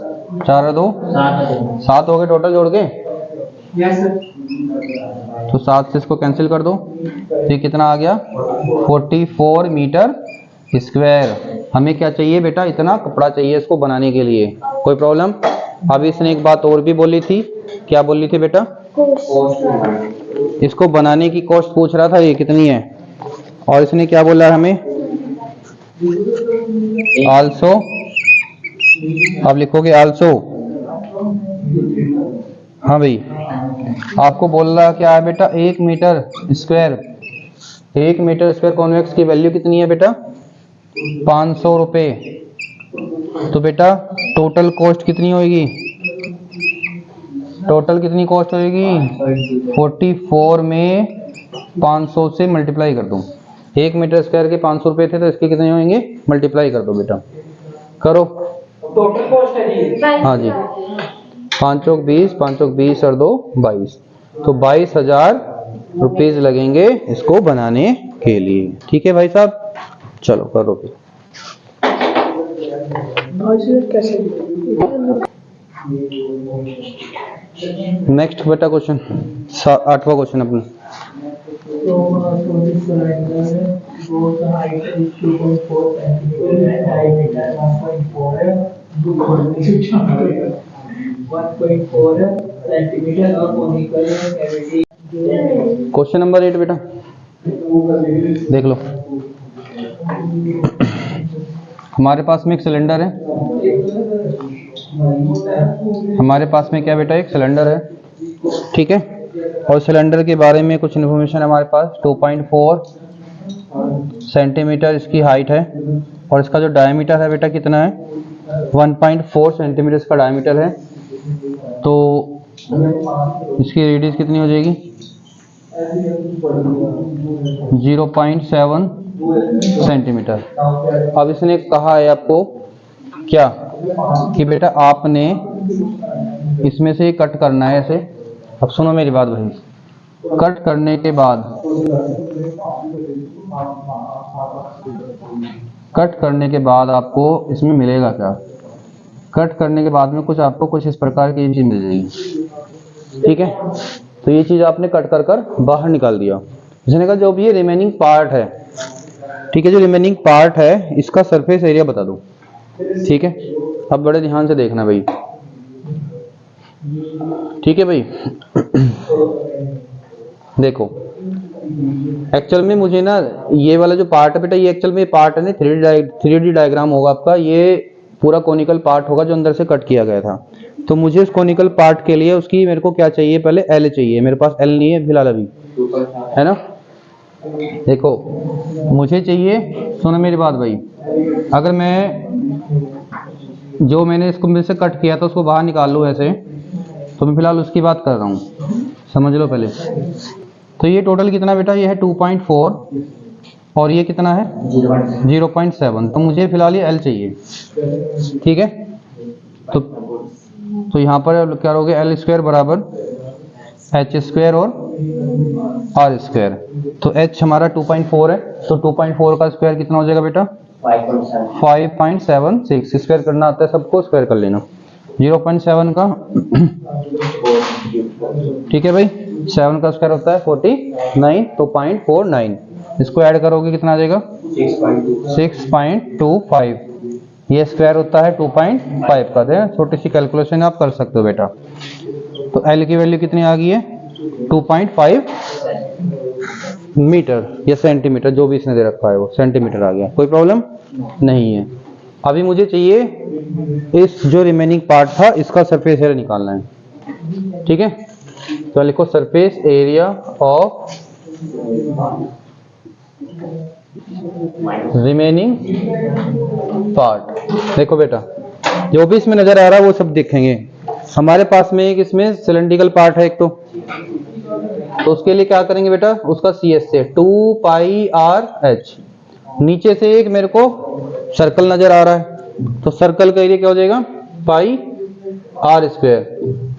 4 2 7 हो गए टोटल जोड़ के, तो 7 से इसको कैंसिल कर दो, तो ये कितना आ गया 44 मीटर स्क्वायर। हमें क्या चाहिए बेटा, इतना कपड़ा चाहिए इसको बनाने के लिए, कोई प्रॉब्लम। अभी इसने एक बात और भी बोली थी, क्या बोली थी बेटा, इसको बनाने की कॉस्ट पूछ रहा था ये कितनी है, और इसने क्या बोला हमें आल्सो, आप लिखोगे आल्सो, हाँ भाई आपको बोल रहा क्या है बेटा 1 metre square, 1 metre square convex की वैल्यू कितनी है बेटा 500 रुपये। तो बेटा टोटल कॉस्ट कितनी होगी, टोटल कितनी कॉस्ट होगी 44 में 500 से मल्टीप्लाई कर दूं, 1 मीटर स्क्वायर के 500 रुपये थे, तो इसके कितने होंगे मल्टीप्लाई कर दो बेटा, करो टोटल कॉस्ट है जी, हाँ जी 5 चौक 20, 5 चौक 20 और 2 22, तो 22,000 रुपीज लगेंगे इसको बनाने के लिए, ठीक है भाई साहब। चलो करो फिर, नेक्स्ट बेटा क्वेश्चन 8वां क्वेश्चन अपना, क्वेश्चन नंबर 8 बेटा देख लो। हमारे पास में एक सिलेंडर है, हमारे पास में क्या बेटा एक सिलेंडर है, ठीक है, और सिलेंडर के बारे में कुछ इन्फॉर्मेशन हमारे पास 2.4 सेंटीमीटर इसकी हाइट है, और इसका जो डायमीटर है बेटा कितना है 1.4 सेंटीमीटर इसका डायमीटर है। तो इसकी रेडियस कितनी हो जाएगी 0.7 सेंटीमीटर। अब इसने कहा है आपको क्या कि बेटा आपने इसमें से कट करना है ऐसे। अब सुनो मेरी बात भाई, कट करने के बाद आपको इसमें मिलेगा क्या? कट करने के बाद में कुछ आपको कुछ इस प्रकार की चीज मिल जाएगी, ठीक है। तो ये चीज आपने कट कर बाहर निकाल दिया। इसने कहा जो भी ये रिमेनिंग पार्ट है, ठीक है, जो रिमेनिंग पार्ट है इसका सरफेस एरिया बता दो, ठीक है। अब बड़े ध्यान से देखना भाई, ठीक है भाई। देखो एक्चुअल में मुझे ना ये वाला जो पार्ट है बेटा, ये एक्चुअल में पार्ट है ना 3D डायग्राम होगा आपका, ये पूरा कोनिकल पार्ट होगा जो अंदर से कट किया गया था। तो मुझे उस कोनिकल पार्ट के लिए उसकी मेरे को क्या चाहिए, पहले एल चाहिए। मेरे पास एल नहीं है फिलहाल अभी, है ना। देखो मुझे चाहिए, सुनो मेरी बात भाई, अगर मैं जो मैंने इसको में से कट किया था उसको बाहर निकाल लूँ ऐसे, तो मैं फिलहाल उसकी बात कर रहा हूँ, समझ लो पहले। तो ये टोटल कितना बेटा, ये है 2.4 और ये कितना है 0.7। तो मुझे फिलहाल ये एल चाहिए, ठीक है। तो यहाँ पर क्या हो गया, एल स्क्वायर बराबर एच स्क्वायर और आर स्क्वायर। तो एच हमारा 2.4 है, तो 2.4 का स्क्वायर कितना हो जाएगा बेटा 5.76। स्क्वायर करना आता है सबको, स्क्वायर कर लेना। 0.7 का ठीक है भाई, 7 का स्क्वायर होता है 49, तो 0.49 इसको ऐड करोगे कितना आ जाएगा 6.25। ये स्क्वायर होता है 2.5 का। है छोटी सी कैलकुलेशन आप कर सकते हो बेटा। तो एल की वैल्यू कितनी आ गई है 2.5 मीटर या सेंटीमीटर, जो भी इसने दे रखा है वो सेंटीमीटर आ गया, कोई प्रॉब्लम नहीं है। अभी मुझे चाहिए इस जो रिमेनिंग पार्ट था इसका सरफेस एरिया निकालना है, ठीक है। तो लिखो surface area of remaining part. देखो बेटा जो भी इसमें नजर आ रहा है वो सब देखेंगे। हमारे पास में एक इसमें सिलेंड्रिकल पार्ट है एक, तो उसके लिए क्या करेंगे बेटा, उसका CS से 2πRh। नीचे से एक मेरे को सर्कल नजर आ रहा है, तो सर्कल का एरिया क्या हो जाएगा पाई आर स्क्वायर।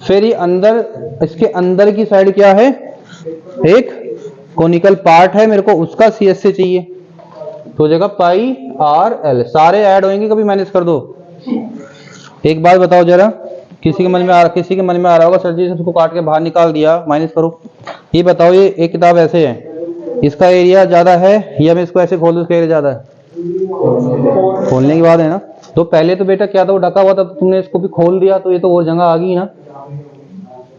फिर ये अंदर, इसके अंदर की साइड क्या है, एक कोनिकल पार्ट है, मेरे को उसका CS से चाहिए, तो हो जाएगा पाई आर एल। सारे ऐड होंगे, कभी माइनस कर दो। एक बात बताओ जरा, किसी के मन में आ रहा होगा सर जी इसको काट के बाहर निकाल दिया, माइनस करो। ये बताओ, ये एक किताब ऐसे है, इसका एरिया ज्यादा है या मैं इसको ऐसे खोल दूं इसका एरिया ज्यादा है? खोलने की बात है ना। तो पहले तो बेटा क्या था, वो ढका हुआ था, तो तुमने इसको भी खोल दिया, तो ये तो और जगह आ गई ना,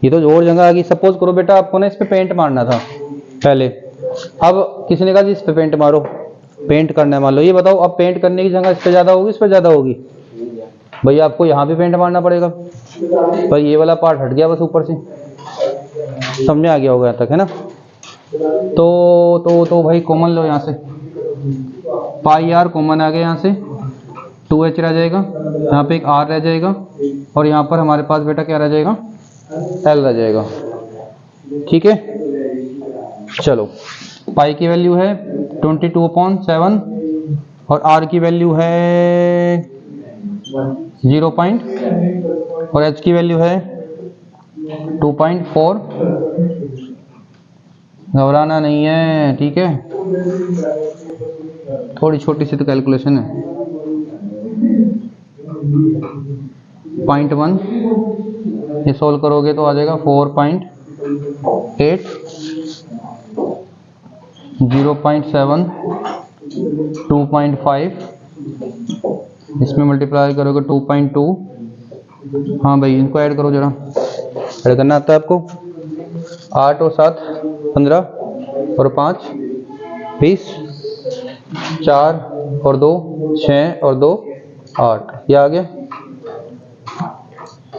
ये तो और जगह आ गई। सपोज करो बेटा आपको ना इस पे पेंट मारना था पहले, अब किसी ने कहा जी इस पे पेंट मारो, पेंट करना है मान लो। ये बताओ अब पेंट करने की जगह इस पे ज्यादा होगी इस पे ज्यादा होगी? भैया आपको यहाँ भी पेंट मारना पड़ेगा, पर ये वाला पार्ट हट गया बस ऊपर से, समझ आ गया होगा यहाँ तक, है ना। तो भाई कॉमन लो यहाँ से, पाई आर कॉमन आ गया, यहाँ से 2h रह जाएगा, यहाँ पे एक r रह जाएगा, और यहाँ पर हमारे पास बेटा क्या रह जाएगा l रह जाएगा, ठीक है। चलो पाई की वैल्यू है 22/7 और r की वैल्यू है 0. और h की वैल्यू है 2.4। घबराना नहीं है, ठीक है, थोड़ी छोटी सी तो कैलकुलेशन है। 0.1 ये सोल्व करोगे तो आ जाएगा 4.8, 0.7, 2.5, इसमें मल्टीप्लाई करोगे 2.2। हाँ भाई इनको ऐड करो जरा, ऐड करना आता है आपको। 8 और 7 15 और 5 20, 4 और 2 6 और 2 8, ये आ गया।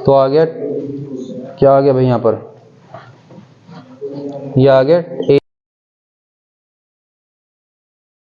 तो आ गया क्या आ गया भाई यहाँ पर, ये आ गया